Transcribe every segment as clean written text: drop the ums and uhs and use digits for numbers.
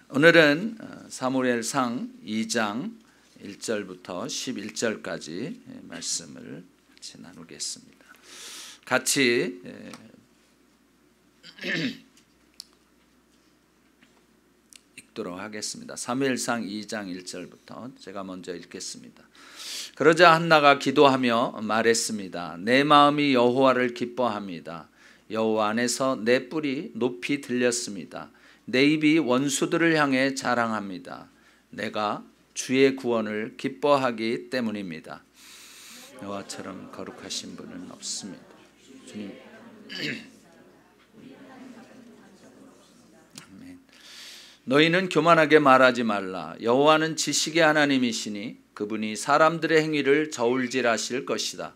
오늘은 사무엘상 2장 1절부터 11절까지 말씀을 같이 나누겠습니다. 같이 읽도록 하겠습니다. 사무엘상 2장 1절부터 제가 먼저 읽겠습니다. 그러자 한나가 기도하며 말했습니다. 내 마음이 여호와를 기뻐합니다. 여호와 안에서 내 뿔이 높이 들렸습니다. 내 입이 원수들을 향해 자랑합니다. 내가 주의 구원을 기뻐하기 때문입니다. 여호와처럼 거룩하신 분은 없습니다. 주님. 아멘. 너희는 교만하게 말하지 말라. 여호와는 지식의 하나님이시니 그분이 사람들의 행위를 저울질하실 것이다.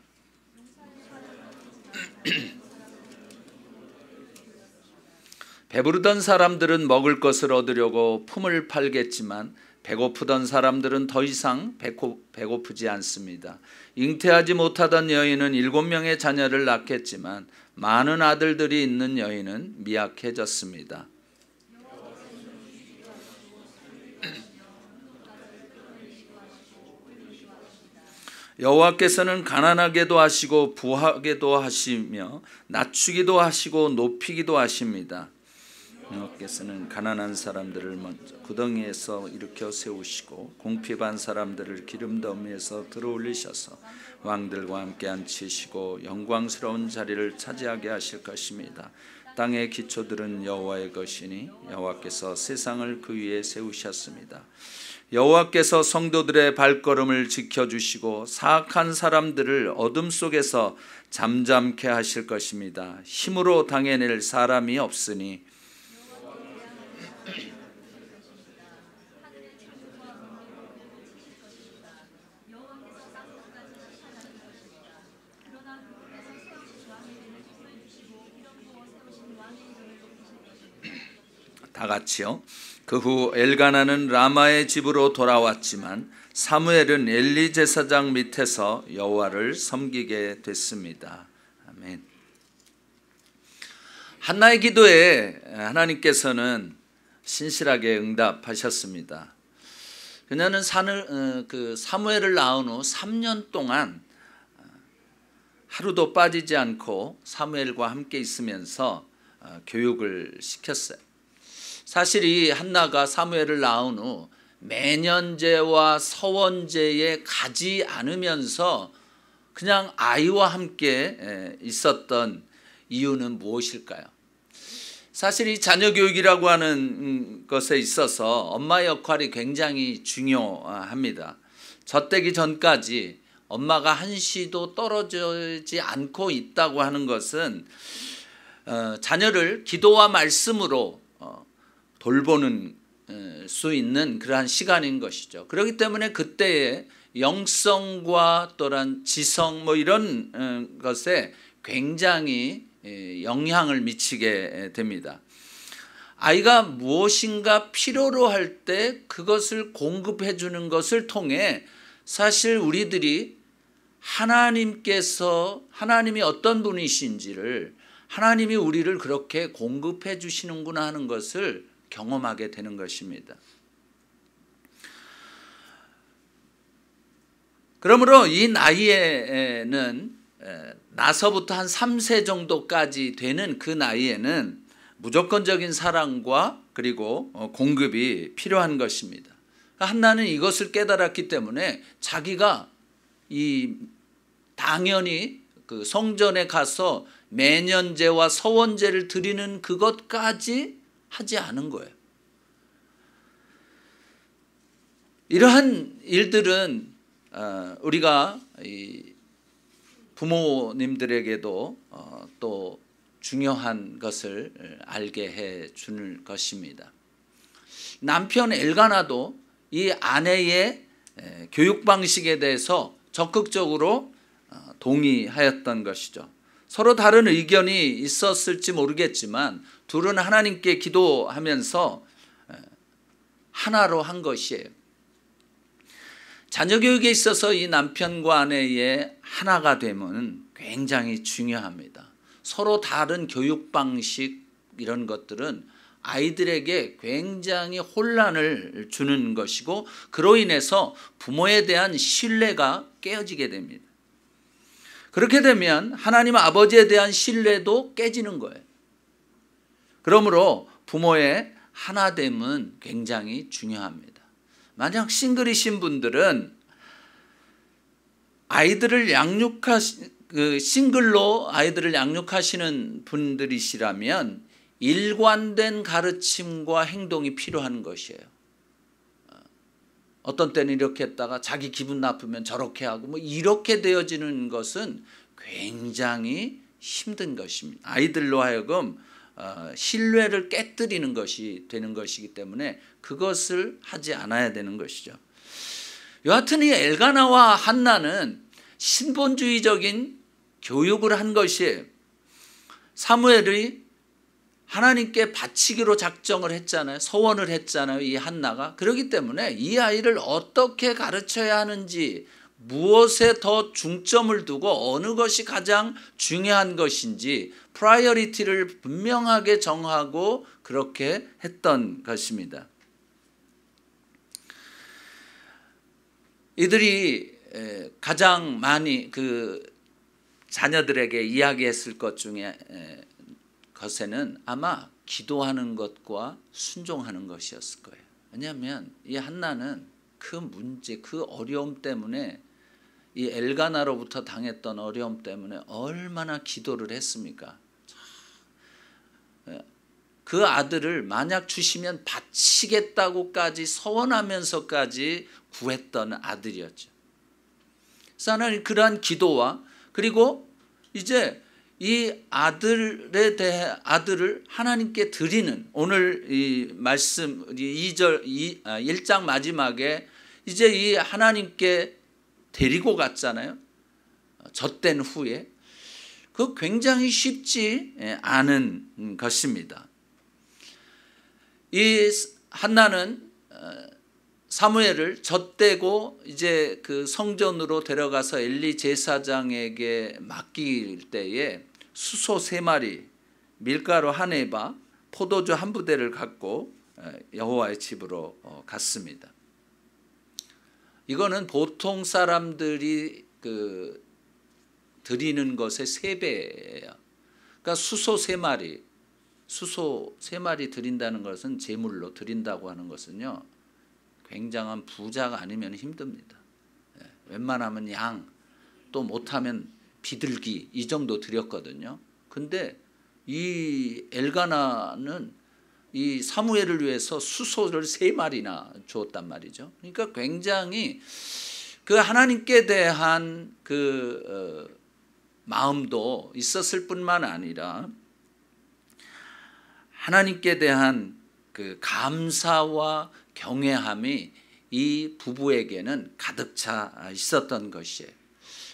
배부르던 사람들은 먹을 것을 얻으려고 품을 팔겠지만 배고프던 사람들은 더 이상 배고프지 않습니다. 잉태하지 못하던 여인은 7명의 자녀를 낳겠지만 많은 아들들이 있는 여인은 미약해졌습니다. 여호와께서는 가난하게도 하시고 부하게도 하시며 낮추기도 하시고 높이기도 하십니다. 여호와께서는 가난한 사람들을 먼저 구덩이에서 일으켜 세우시고 궁핍한 사람들을 기름더미에서 들어올리셔서 왕들과 함께 앉히시고 영광스러운 자리를 차지하게 하실 것입니다. 땅의 기초들은 여호와의 것이니 여호와께서 세상을 그 위에 세우셨습니다. 여호와께서 성도들의 발걸음을 지켜주시고 사악한 사람들을 어둠 속에서 잠잠케 하실 것입니다. 힘으로 당해낼 사람이 없으니 다 같이요. 그 후 엘가나는 라마의 집으로 돌아왔지만 사무엘은 엘리 제사장 밑에서 여호와를 섬기게 됐습니다. 아멘. 한나의 기도에 하나님께서는 신실하게 응답하셨습니다. 그녀는 사무엘을 낳은 후 3년 동안 하루도 빠지지 않고 사무엘과 함께 있으면서 교육을 시켰어요. 사실 이 한나가 사무엘을 낳은 후 매년제와 서원제에 가지 않으면서 그냥 아이와 함께 있었던 이유는 무엇일까요? 사실 이 자녀 교육이라고 하는 것에 있어서 엄마의 역할이 굉장히 중요합니다. 젖되기 전까지 엄마가 한시도 떨어지지 않고 있다고 하는 것은 자녀를 기도와 말씀으로 돌보는 수 있는 그러한 시간인 것이죠. 그렇기 때문에 그때의 영성과 또한 지성 이런 것에 굉장히 영향을 미치게 됩니다. 아이가 무엇인가 필요로 할 때 그것을 공급해 주는 것을 통해 사실 우리들이 하나님이 어떤 분이신지를 하나님이 우리를 그렇게 공급해 주시는구나 하는 것을 경험하게 되는 것입니다. 그러므로 이 나이에는 나서부터 한 3세 정도까지 되는 그 나이에는 무조건적인 사랑과 그리고 공급이 필요한 것입니다. 한나는 이것을 깨달았기 때문에 자기가 당연히 그 성전에 가서 매년제와 서원제를 드리는 그것까지 하지 않은 거예요. 이러한 일들은 우리가 부모님들에게도 또 중요한 것을 알게 해 줄 것입니다. 남편 엘가나도 이 아내의 교육 방식에 대해서 적극적으로 동의하였던 것이죠. 서로 다른 의견이 있었을지 모르겠지만 둘은 하나님께 기도하면서 하나로 한 것이에요. 자녀 교육에 있어서 이 남편과 아내의 하나가 되면 굉장히 중요합니다. 서로 다른 교육 방식 이런 것들은 아이들에게 굉장히 혼란을 주는 것이고, 그로 인해서 부모에 대한 신뢰가 깨어지게 됩니다. 그렇게 되면 하나님 아버지에 대한 신뢰도 깨지는 거예요. 그러므로 부모의 하나됨은 굉장히 중요합니다. 만약 싱글이신 분들은 싱글로 아이들을 양육하시는 분들이시라면 일관된 가르침과 행동이 필요한 것이에요. 어떤 때는 이렇게 했다가 자기 기분 나쁘면 저렇게 하고 이렇게 되어지는 것은 굉장히 힘든 것입니다. 아이들로 하여금 신뢰를 깨뜨리는 것이 되는 것이기 때문에 그것을 하지 않아야 되는 것이죠. 여하튼 이 엘가나와 한나는 신본주의적인 교육을 한 것이에요. 사무엘이 하나님께 바치기로 작정을 했잖아요. 서원을 했잖아요. 이 한나가. 그렇기 때문에 이 아이를 어떻게 가르쳐야 하는지, 무엇에 더 중점을 두고 어느 것이 가장 중요한 것인지 프라이어리티를 분명하게 정하고 그렇게 했던 것입니다. 이들이 가장 많이 그 자녀들에게 이야기했을 것 중에 것에는 아마 기도하는 것과 순종하는 것이었을 거예요. 왜냐하면 이 한나는 그 문제, 그 어려움 때문에, 이 엘가나로부터 당했던 어려움 때문에 얼마나 기도를 했습니까? 그 아들을 만약 주시면 바치겠다고까지 서원하면서까지 구했던 아들이었죠. 그래서 하나님 그러한 기도와, 그리고 이제 이 아들을 하나님께 드리는, 오늘 이 말씀 1장 마지막에 이제 이 하나님께 데리고 갔잖아요. 젖된 후에. 그 굉장히 쉽지 않은 것입니다. 이 한나는 사무엘을 젖대고 이제 그 성전으로 데려가서 엘리 제사장에게 맡길 때에 수소 3마리, 밀가루 1에바, 포도주 1부대를 갖고 여호와의 집으로 갔습니다. 이거는 보통 사람들이 그 드리는 것의 3배예요. 그러니까 수소 3마리 드린다는 것은, 제물로 드린다고 하는 것은요, 굉장한 부자가 아니면 힘듭니다. 웬만하면 양, 또 못하면 비둘기, 이 정도 드렸거든요. 근데 이 엘가나는 이 사무엘을 위해서 수소를 3마리나 주었단 말이죠. 그러니까 굉장히 그 하나님께 대한 그 마음도 있었을 뿐만 아니라 하나님께 대한 그 감사와 경외함이 이 부부에게는 가득 차 있었던 것이에요.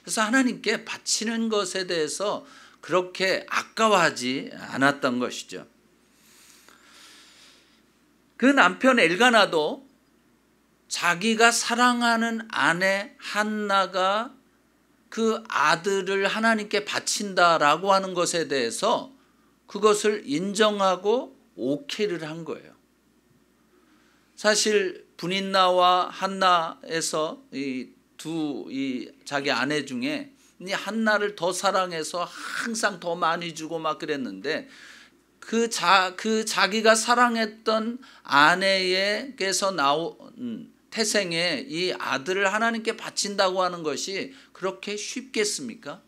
그래서 하나님께 바치는 것에 대해서 그렇게 아까워하지 않았던 것이죠. 그 남편 엘가나도 자기가 사랑하는 아내 한나가 그 아들을 하나님께 바친다라고 하는 것에 대해서 그것을 인정하고 오케이를 한 거예요. 사실 브닌나와 한나에서 이 자기 아내 중에 이 한나를 더 사랑해서 항상 더 많이 주고 막 그랬는데, 자기가 사랑했던 아내에게서 나온 태생에 이 아들을 하나님께 바친다고 하는 것이 그렇게 쉽겠습니까?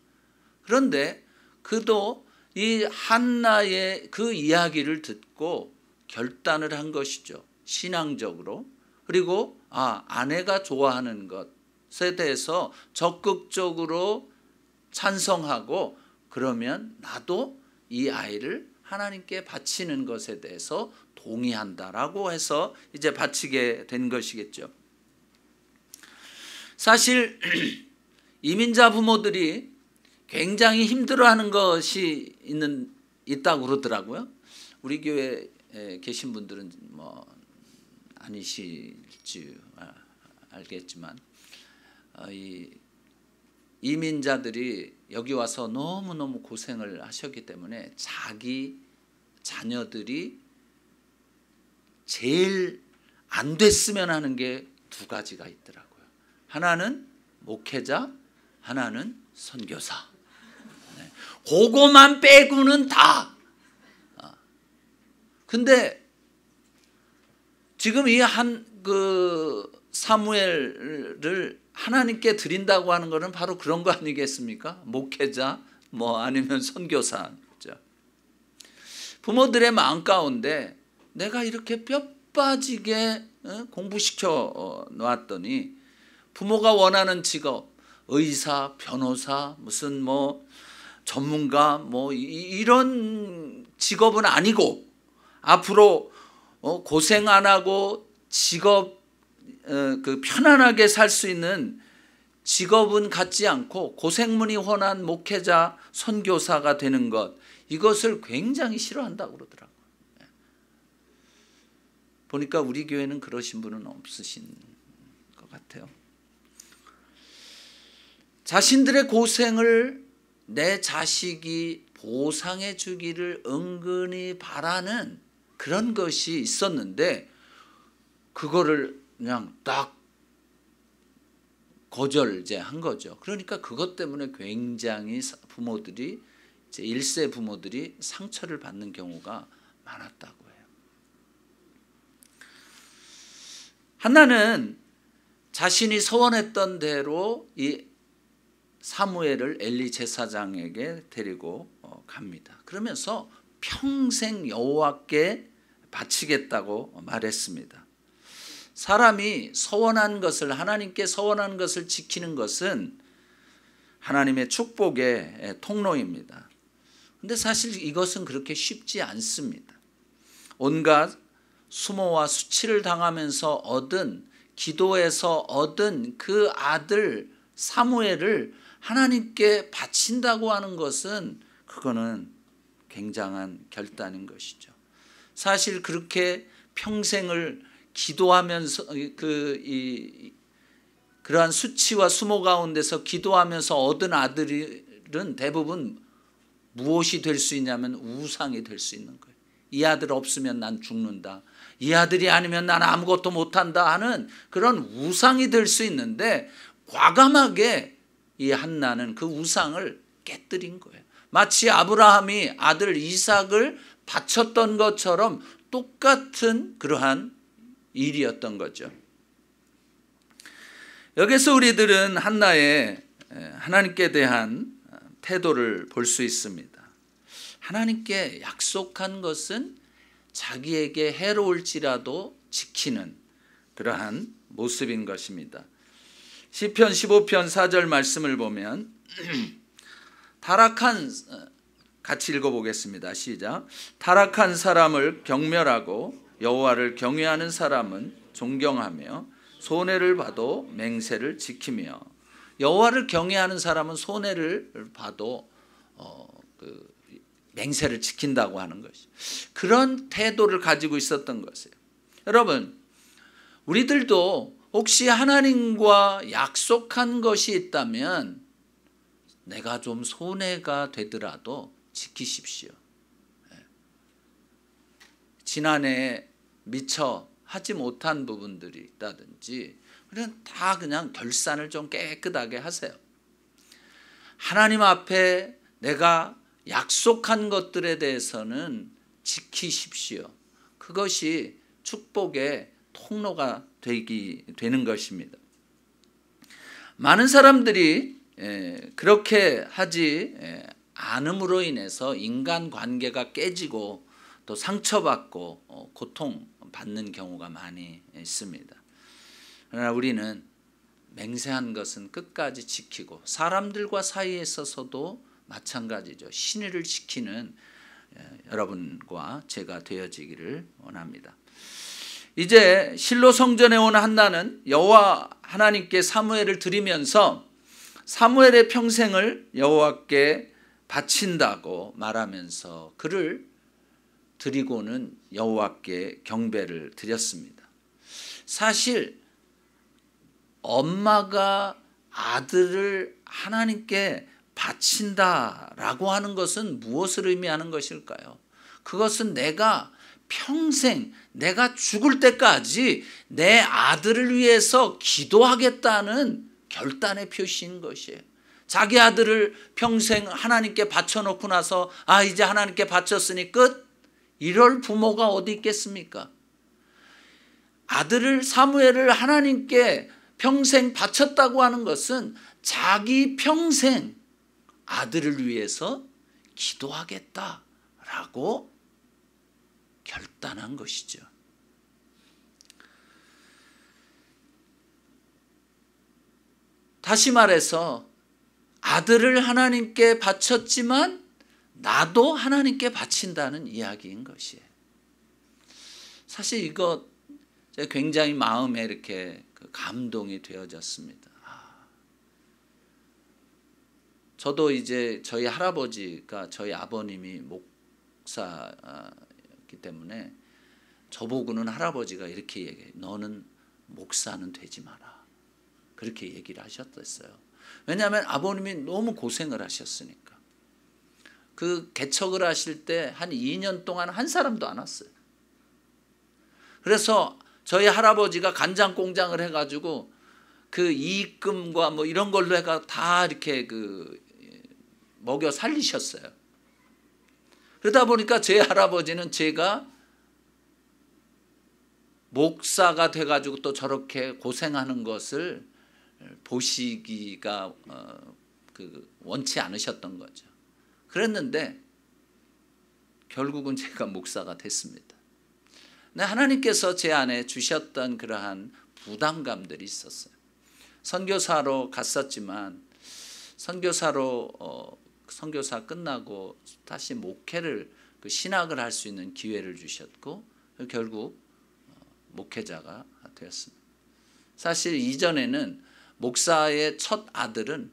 그런데 그도 이 한나의 그 이야기를 듣고 결단을 한 것이죠. 신앙적으로. 그리고 아내가 좋아하는 것에 대해서 적극적으로 찬성하고, 그러면 나도 이 아이를 하나님께 바치는 것에 대해서 동의한다라고 해서 이제 바치게 된 것이겠죠. 사실 이민자 부모들이 굉장히 힘들어하는 것이 있다고 그러더라고요. 우리 교회에 계신 분들은 뭐 아니실지 알겠지만, 이 이민자들이 여기 와서 너무너무 고생을 하셨기 때문에 자기 자녀들이 제일 안 됐으면 하는 게 두 가지가 있더라고요. 하나는 목회자, 하나는 선교사. 그거만 빼고는 다. 근데 지금 이 사무엘을 하나님께 드린다고 하는 것은 바로 그런 거 아니겠습니까? 목회자, 아니면 선교사. 부모들의 마음 가운데 내가 이렇게 뼈 빠지게 공부시켜 놨더니 부모가 원하는 직업, 의사, 변호사, 무슨 전문가 이런 직업은 아니고 앞으로 고생 안 하고 직업 편안하게 살 수 있는 직업은 갖지 않고 고생문이 훤한 목회자, 선교사가 되는 것, 이것을 굉장히 싫어한다고 그러더라고요. 보니까 우리 교회는 그러신 분은 없으신 것 같아요. 자신들의 고생을 내 자식이 보상해 주기를 은근히 바라는 그런 것이 있었는데 그거를 그냥 딱 거절한 거죠. 그러니까 그것 때문에 굉장히 부모들이, 이제 1세 부모들이 상처를 받는 경우가 많았다고 해요. 한나는 자신이 소원했던 대로 이 사무엘을 엘리 제사장에게 데리고 갑니다. 그러면서 평생 여호와께 바치겠다고 말했습니다. 사람이 서원한 것을, 하나님께 서원한 것을 지키는 것은 하나님의 축복의 통로입니다. 근데 사실 이것은 그렇게 쉽지 않습니다. 온갖 수모와 수치를 당하면서 얻은, 기도에서 얻은 그 아들 사무엘을 하나님께 바친다고 하는 것은, 그거는 굉장한 결단인 것이죠. 사실 그렇게 평생을 기도하면서 그러한 수치와 수모 가운데서 기도하면서 얻은 아들은 대부분 무엇이 될 수 있냐면 우상이 될 수 있는 거예요. 이 아들 없으면 난 죽는다, 이 아들이 아니면 난 아무것도 못한다 하는 그런 우상이 될 수 있는데, 과감하게 이 한나는 그 우상을 깨뜨린 거예요. 마치 아브라함이 아들 이삭을 바쳤던 것처럼 똑같은 그러한 일이었던 거죠. 여기서 우리들은 한나의 하나님께 대한 태도를 볼 수 있습니다. 하나님께 약속한 것은 자기에게 해로울지라도 지키는 그러한 모습인 것입니다. 시편 15편 4절 말씀을 보면 같이 읽어보겠습니다. 시작. 타락한 사람을 경멸하고 여호와를 경외하는 사람은 존경하며 손해를 봐도 맹세를 지키며. 여호와를 경외하는 사람은 손해를 봐도 맹세를 지킨다고 하는 것이죠. 그런 태도를 가지고 있었던 것이에요. 여러분, 우리들도 혹시 하나님과 약속한 것이 있다면 내가 좀 손해가 되더라도 지키십시오. 지난해 미처 하지 못한 부분들이 있다든지 그냥 결산을 좀 깨끗하게 하세요. 하나님 앞에 내가 약속한 것들에 대해서는 지키십시오. 그것이 축복의 통로가 되는 것입니다. 많은 사람들이 그렇게 하지 않음으로 인해서 인간관계가 깨지고 또 상처받고 고통받는 경우가 많이 있습니다. 그러나 우리는 맹세한 것은 끝까지 지키고, 사람들과 사이에 있어서도 마찬가지죠. 신의를 지키는 여러분과 제가 되어지기를 원합니다. 이제 실로 성전에 온 한나는 여호와 하나님께 사무엘을 드리면서 사무엘의 평생을 여호와께 바친다고 말하면서 그를 드리고는 여호와께 경배를 드렸습니다. 사실 엄마가 아들을 하나님께 바친다라고 하는 것은 무엇을 의미하는 것일까요? 그것은 내가 평생 내가 죽을 때까지 내 아들을 위해서 기도하겠다는 결단의 표시인 것이에요. 자기 아들을 평생 하나님께 바쳐놓고 나서 이제 하나님께 바쳤으니 끝? 이럴 부모가 어디 있겠습니까? 아들을 사무엘을 하나님께 평생 바쳤다고 하는 것은 자기 평생 아들을 위해서 기도하겠다라고 결단한 것이죠. 다시 말해서 아들을 하나님께 바쳤지만 나도 하나님께 바친다는 이야기인 것이에요. 사실 이거 굉장히 마음에 이렇게 감동이 되어졌습니다. 저도 이제 저희 할아버지가 저희 아버님이 목사이기 때문에 저보고는 할아버지가 이렇게 얘기해요. 너는 목사는 되지 마라. 그렇게 얘기를 하셨었어요. 왜냐하면 아버님이 너무 고생을 하셨으니까. 그 개척을 하실 때 한 2년 동안 한 사람도 안 왔어요. 그래서 저희 할아버지가 간장 공장을 해가지고 그 이익금과 뭐 이런 걸로 해가 다 이렇게 먹여 살리셨어요. 그러다 보니까 제 할아버지는 제가 목사가 돼가지고 또 저렇게 고생하는 것을 보시기가 원치 않으셨던 거죠. 그랬는데 결국은 제가 목사가 됐습니다. 근데 하나님께서 제 안에 주셨던 그러한 부담감들이 있었어요. 선교사로 갔었지만 선교사 끝나고 다시 목회를 신학을 할 수 있는 기회를 주셨고 결국 목회자가 되었습니다. 사실 이전에는 목사의 첫 아들은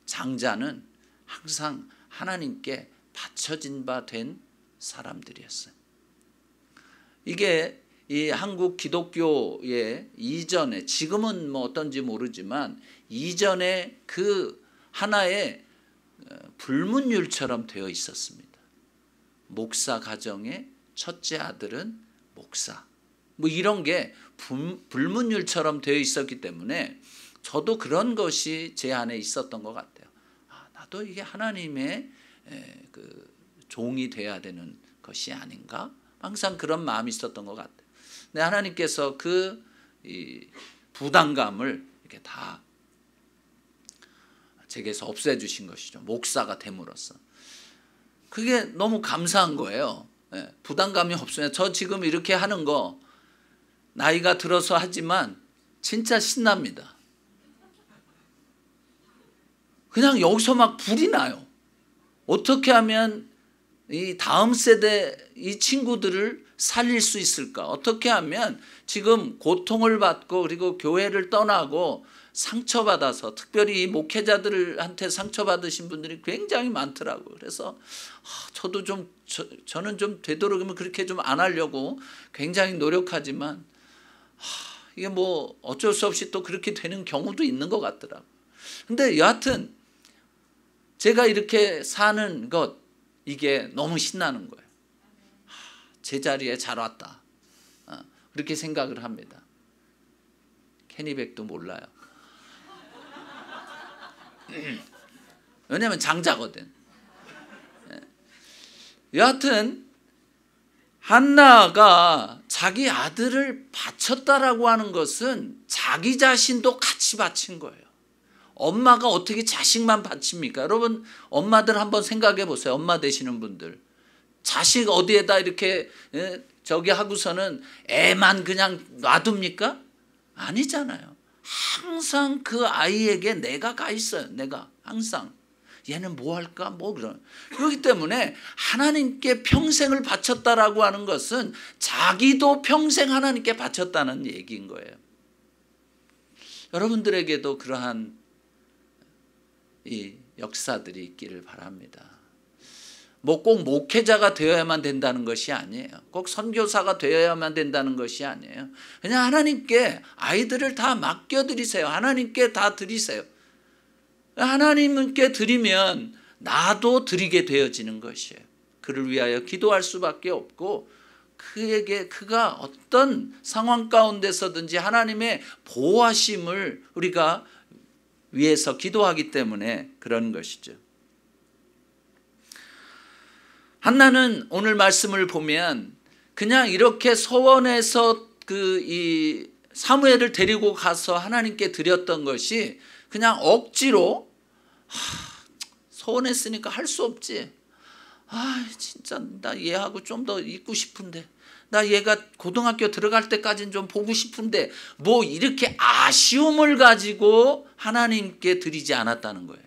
장자는 항상 하나님께 바쳐진 바 된 사람들이었어요. 이게 이 한국 기독교의 이전에, 지금은 뭐 어떤지 모르지만 이전에 그 하나의 불문율처럼 되어 있었습니다. 목사 가정의 첫째 아들은 목사, 뭐 이런 게 불문율처럼 되어 있었기 때문에 저도 그런 것이 제 안에 있었던 것 같아요. 나도 이게 하나님의 종이 돼야 되는 것이 아닌가? 항상 그런 마음이 있었던 것 같아요. 근데 하나님께서 이 부담감을 이렇게 다 제게서 없애주신 것이죠. 목사가 됨으로써. 그게 너무 감사한 거예요. 부담감이 없으면 저 지금 이렇게 하는 거 나이가 들어서 하지만 진짜 신납니다. 그냥 여기서 막 불이 나요. 어떻게 하면 이 다음 세대 이 친구들을 살릴 수 있을까? 어떻게 하면 지금 고통을 받고 그리고 교회를 떠나고 상처받아서, 특별히 이 목회자들한테 상처받으신 분들이 굉장히 많더라고요. 그래서 저도 저는 좀 되도록이면 그렇게 좀 안 하려고 굉장히 노력하지만 이게 뭐 어쩔 수 없이 또 그렇게 되는 경우도 있는 것 같더라고요. 근데 여하튼 제가 이렇게 사는 것, 이게 너무 신나는 거예요. 제자리에 잘 왔다. 그렇게 생각을 합니다. 케니백도 몰라요. 왜냐하면 장자거든. 여하튼 한나가 자기 아들을 바쳤다라고 하는 것은 자기 자신도 같이 바친 거예요. 엄마가 어떻게 자식만 바칩니까? 여러분 엄마들 한번 생각해 보세요. 엄마 되시는 분들. 자식 어디에다 이렇게 저기 하고서는 애만 그냥 놔둡니까? 아니잖아요. 항상 그 아이에게 내가 가 있어요. 내가 항상. 얘는 뭐 할까? 뭐 그런. 그렇기 때문에 하나님께 평생을 바쳤다라고 하는 것은 자기도 평생 하나님께 바쳤다는 얘기인 거예요. 여러분들에게도 그러한 이 역사들이 있기를 바랍니다. 뭐 꼭 목회자가 되어야만 된다는 것이 아니에요. 꼭 선교사가 되어야만 된다는 것이 아니에요. 그냥 하나님께 아이들을 다 맡겨드리세요. 하나님께 다 드리세요. 하나님께 드리면 나도 드리게 되어지는 것이에요. 그를 위하여 기도할 수밖에 없고 그가 어떤 상황 가운데서든지 하나님의 보호하심을 우리가 위해서 기도하기 때문에 그런 것이죠. 한나는 오늘 말씀을 보면 그냥 이렇게 소원해서 이 사무엘을 데리고 가서 하나님께 드렸던 것이 그냥 억지로 소원했으니까 할 수 없지. 진짜 나 얘하고 좀 더 있고 싶은데, 나 얘가 고등학교 들어갈 때까지는 좀 보고 싶은데, 뭐 이렇게 아쉬움을 가지고 하나님께 드리지 않았다는 거예요.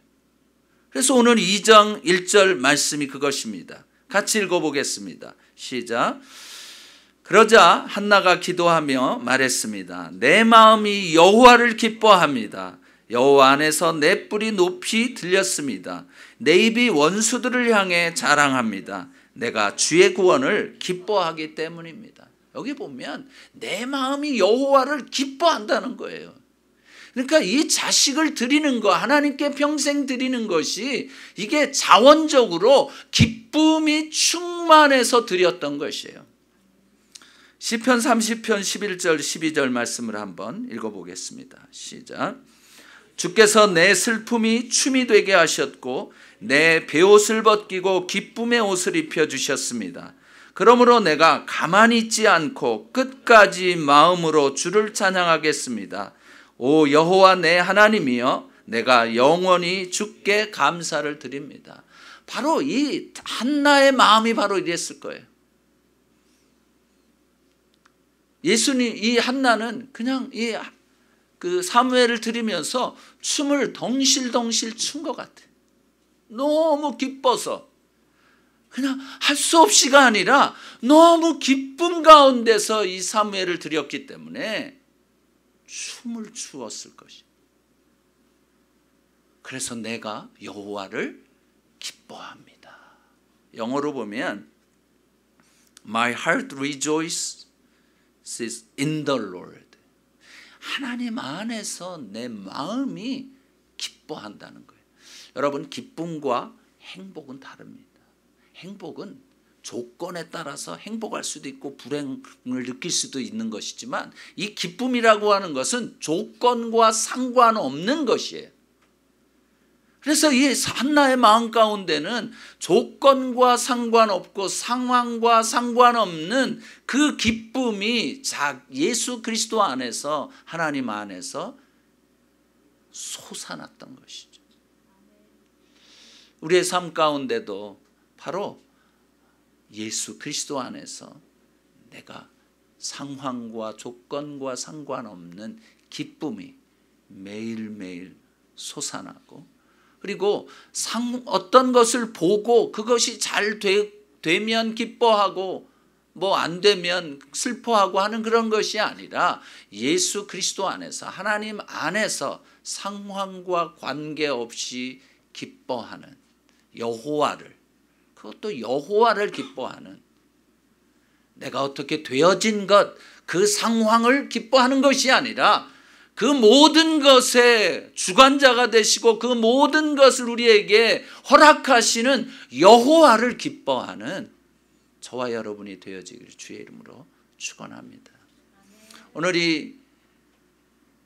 그래서 오늘 2장 1절 말씀이 그것입니다. 같이 읽어보겠습니다. 시작. 그러자 한나가 기도하며 말했습니다. 내 마음이 여호와를 기뻐합니다. 여호와 안에서 내 뿔이 높이 들렸습니다. 내 입이 원수들을 향해 자랑합니다. 내가 주의 구원을 기뻐하기 때문입니다. 여기 보면 내 마음이 여호와를 기뻐한다는 거예요. 그러니까 이 자식을 드리는 거, 하나님께 평생 드리는 것이 이게 자원적으로 기쁨이 충만해서 드렸던 것이에요. 시편 30편 11절 12절 말씀을 한번 읽어보겠습니다. 시작. 주께서 내 슬픔이 춤이 되게 하셨고 내 베옷을 벗기고 기쁨의 옷을 입혀주셨습니다. 그러므로 내가 가만히 있지 않고 끝까지 마음으로 주를 찬양하겠습니다. 오 여호와 내 하나님이여, 내가 영원히 주께 감사를 드립니다. 바로 이 한나의 마음이 바로 이랬을 거예요. 이 한나는 그냥 그 사무엘을 드리면서 춤을 덩실덩실 춘 것 같아요. 너무 기뻐서 그냥 할 수 없이가 아니라 너무 기쁨 가운데서 이 사무엘을 드렸기 때문에 춤을 추었을 것이에요. 그래서 내가 여호와를 기뻐합니다. 영어로 보면 My heart rejoices in the Lord. 하나님 안에서 내 마음이 기뻐한다는 거예요. 여러분, 기쁨과 행복은 다릅니다. 행복은 조건에 따라서 행복할 수도 있고 불행을 느낄 수도 있는 것이지만 이 기쁨이라고 하는 것은 조건과 상관없는 것이에요. 그래서 이 한나의 마음 가운데는 조건과 상관없고 상황과 상관없는 그 기쁨이 예수 그리스도 안에서, 하나님 안에서 솟아났던 것이죠. 우리의 삶 가운데도 바로 예수 그리스도 안에서 내가 상황과 조건과 상관없는 기쁨이 매일매일 솟아나고, 그리고 어떤 것을 보고 그것이 잘 되면 기뻐하고 뭐 안 되면 슬퍼하고 하는 그런 것이 아니라 예수 그리스도 안에서, 하나님 안에서 상황과 관계없이 기뻐하는 여호와를, 그것도 여호와를 기뻐하는, 내가 어떻게 되어진 것, 그 상황을 기뻐하는 것이 아니라 그 모든 것의 주관자가 되시고 그 모든 것을 우리에게 허락하시는 여호와를 기뻐하는 저와 여러분이 되어지기를 주의 이름으로 축원합니다. 오늘 이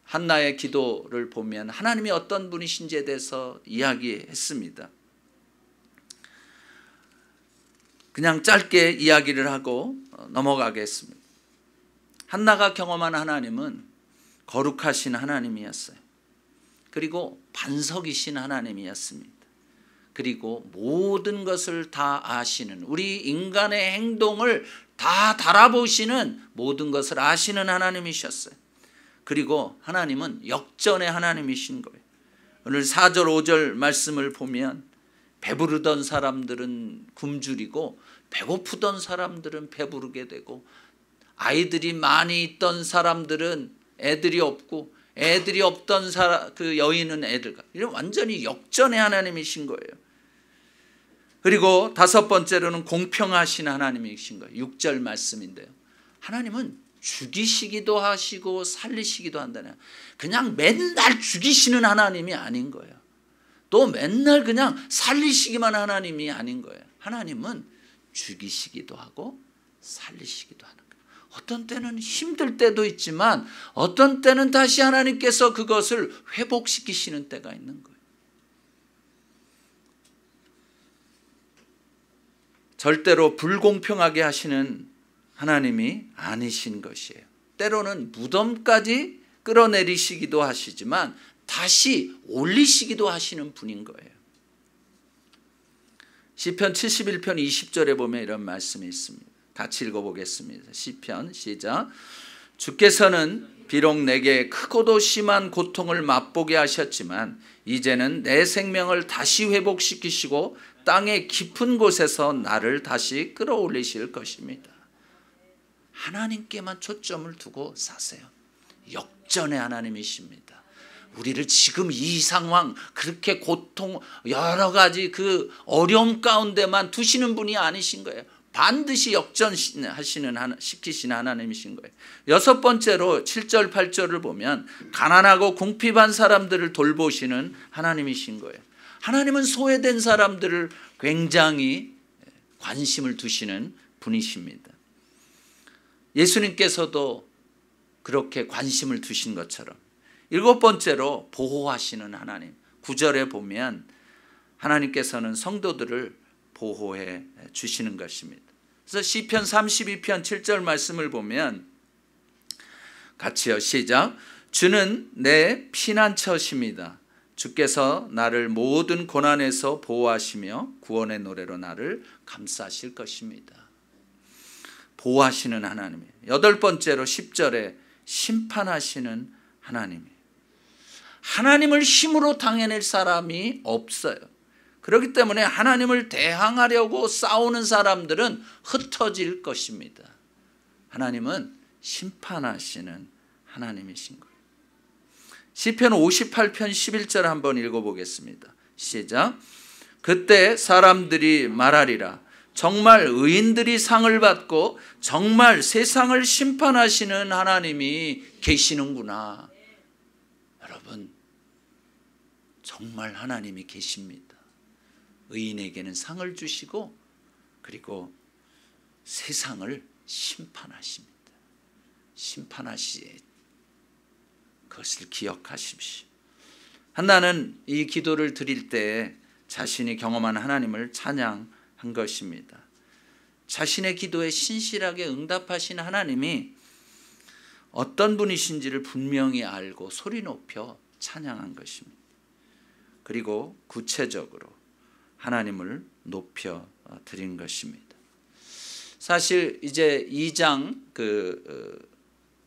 한나의 기도를 보면 하나님이 어떤 분이신지에 대해서 이야기했습니다. 그냥 짧게 이야기를 하고 넘어가겠습니다. 한나가 경험한 하나님은 거룩하신 하나님이었어요. 그리고 반석이신 하나님이었습니다. 그리고 모든 것을 다 아시는, 우리 인간의 행동을 다 달아보시는, 모든 것을 아시는 하나님이셨어요. 그리고 하나님은 역전의 하나님이신 거예요. 오늘 4절 5절 말씀을 보면 배부르던 사람들은 굶주리고 배고프던 사람들은 배부르게 되고, 아이들이 많이 있던 사람들은 애들이 없고, 애들이 없던 그 여인은 애들과, 이런 완전히 역전의 하나님이신 거예요. 그리고 5번째로는 공평하신 하나님이신 거예요. 6절 말씀인데요. 하나님은 죽이시기도 하시고 살리시기도 한다는, 그냥 맨날 죽이시는 하나님이 아닌 거예요. 또 맨날 그냥 살리시기만 하나님이 아닌 거예요. 하나님은 죽이시기도 하고 살리시기도 하는 거예요. 어떤 때는 힘들 때도 있지만 어떤 때는 다시 하나님께서 그것을 회복시키시는 때가 있는 거예요. 절대로 불공평하게 하시는 하나님이 아니신 것이에요. 때로는 무덤까지 끌어내리시기도 하시지만 다시 올리시기도 하시는 분인 거예요. 시편 71편 20절에 보면 이런 말씀이 있습니다. 같이 읽어보겠습니다. 시편 시작. 주께서는 비록 내게 크고도 심한 고통을 맛보게 하셨지만 이제는 내 생명을 다시 회복시키시고 땅의 깊은 곳에서 나를 다시 끌어올리실 것입니다. 하나님께만 초점을 두고 사세요. 역전의 하나님이십니다. 우리를 지금 이 상황, 그렇게 고통, 여러 가지 그 어려움 가운데만 두시는 분이 아니신 거예요. 반드시 시키시는 하나님이신 거예요. 여섯 번째로 7절 8절을 보면 가난하고 궁핍한 사람들을 돌보시는 하나님이신 거예요. 하나님은 소외된 사람들을 굉장히 관심을 두시는 분이십니다. 예수님께서도 그렇게 관심을 두신 것처럼 일곱 번째로 보호하시는 하나님. 9절에 보면 하나님께서는 성도들을 보호해 주시는 것입니다. 그래서 시편 32편 7절 말씀을 보면 같이요. 시작. 주는 내 피난처십니다. 주께서 나를 모든 고난에서 보호하시며 구원의 노래로 나를 감싸실 것입니다. 보호하시는 하나님이에요. 여덟 번째로 10절에 심판하시는 하나님이에요. 하나님을 힘으로 당해낼 사람이 없어요. 그렇기 때문에 하나님을 대항하려고 싸우는 사람들은 흩어질 것입니다. 하나님은 심판하시는 하나님이신 거예요. 시편 58편 11절 한번 읽어보겠습니다. 시작. 그때 사람들이 말하리라. 정말 의인들이 상을 받고 정말 세상을 심판하시는 하나님이 계시는구나. 여러분, 정말 하나님이 계십니다. 의인에게는 상을 주시고 그리고 세상을 심판하십니다. 심판하시 그것을 기억하십시오. 한나는 이 기도를 드릴 때 자신이 경험한 하나님을 찬양한 것입니다. 자신의 기도에 신실하게 응답하신 하나님이 어떤 분이신지를 분명히 알고 소리 높여 찬양한 것입니다. 그리고 구체적으로 하나님을 높여 드린 것입니다. 사실 이제 2장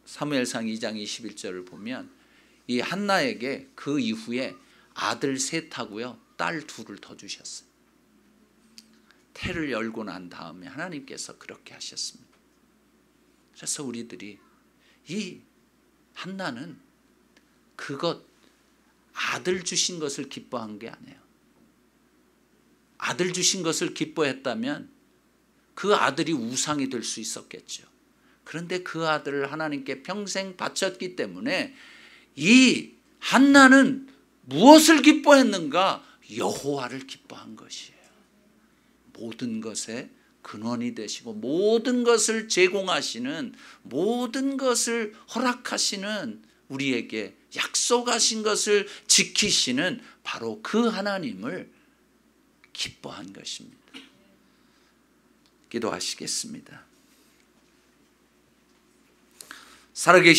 사무엘상 2장 21절을 보면 이 한나에게 그 이후에 아들 셋하고요 딸 둘을 더 주셨어요. 태를 열고 난 다음에 하나님께서 그렇게 하셨습니다. 그래서 우리들이 이 한나는 그것 아들 주신 것을 기뻐한 게 아니에요. 아들 주신 것을 기뻐했다면 그 아들이 우상이 될 수 있었겠죠. 그런데 그 아들을 하나님께 평생 바쳤기 때문에 이 한나는 무엇을 기뻐했는가? 여호와를 기뻐한 것이에요. 모든 것의 근원이 되시고 모든 것을 제공하시는, 모든 것을 허락하시는, 우리에게 약속하신 것을 지키시는 바로 그 하나님을 기뻐한 것입니다. 기도하시겠습니다. 살아계신